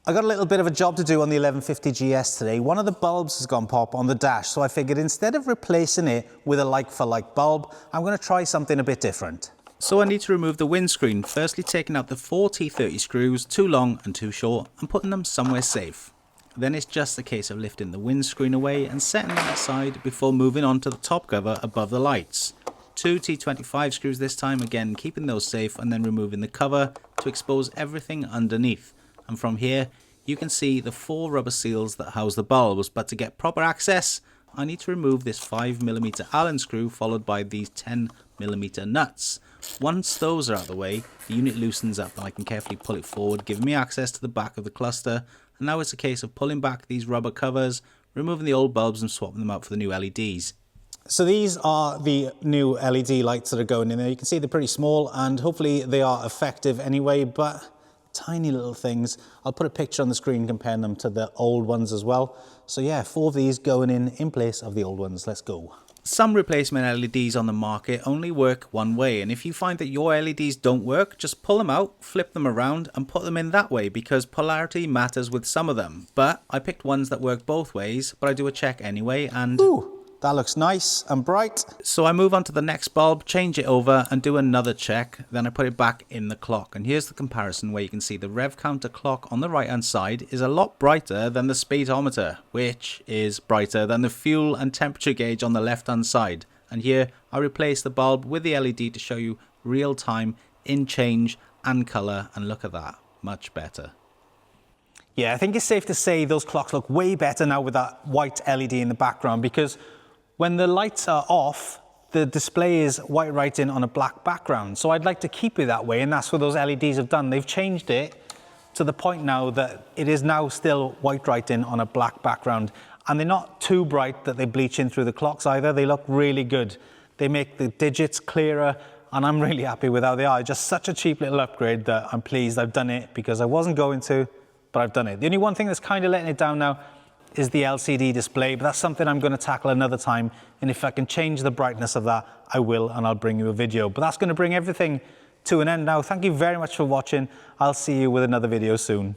I got a little bit of a job to do on the 1150 GS today. One of the bulbs has gone pop on the dash, so I figured instead of replacing it with a like-for-like bulb, I'm going to try something a bit different. So I need to remove the windscreen, firstly taking out the 4 T30 screws, too long and too short, and putting them somewhere safe. Then it's just a case of lifting the windscreen away and setting them aside before moving on to the top cover above the lights. 2 T25 screws this time, again keeping those safe, and then removing the cover to expose everything underneath. And from here you can see the 4 rubber seals that house the bulbs, but to get proper access I need to remove this 5mm Allen screw followed by these 10mm nuts. Once those are out of the way, the unit loosens up and I can carefully pull it forward, giving me access to the back of the cluster. And now it's a case of pulling back these rubber covers, removing the old bulbs and swapping them out for the new LEDs. So these are the new LED lights that are going in there. You can see they're pretty small and hopefully they are effective anyway, but tiny little things. I'll put a picture on the screen comparing them to the old ones as well. So yeah, 4 of these going in place of the old ones. Let's go. Some replacement LEDs on the market only work one way, and if you find that your LEDs don't work, just pull them out, flip them around and put them in that way, because polarity matters with some of them. But I picked ones that work both ways, but I do a check anyway and... Ooh. That looks nice and bright. So I move on to the next bulb, change it over and do another check. Then I put it back in the clock. And here's the comparison where you can see the rev counter clock on the right hand side is a lot brighter than the speedometer, which is brighter than the fuel and temperature gauge on the left hand side. And here I replace the bulb with the LED to show you real time in change and color. And look at that, much better. Yeah, I think it's safe to say those clocks look way better now with that white LED in the background, because when the lights are off, the display is white writing on a black background. So I'd like to keep it that way, and that's what those LEDs have done. They've changed it to the point now that it is now still white writing on a black background. And they're not too bright that they bleach in through the clocks either. They look really good. They make the digits clearer, and I'm really happy with how they are. Just such a cheap little upgrade that I'm pleased I've done it, because I wasn't going to, but I've done it. The only one thing that's kind of letting it down now is the LCD display, but that's something I'm going to tackle another time, and if I can change the brightness of that, I will, and I'll bring you a video. But that's going to bring everything to an end now. Thank you very much for watching. I'll see you with another video soon.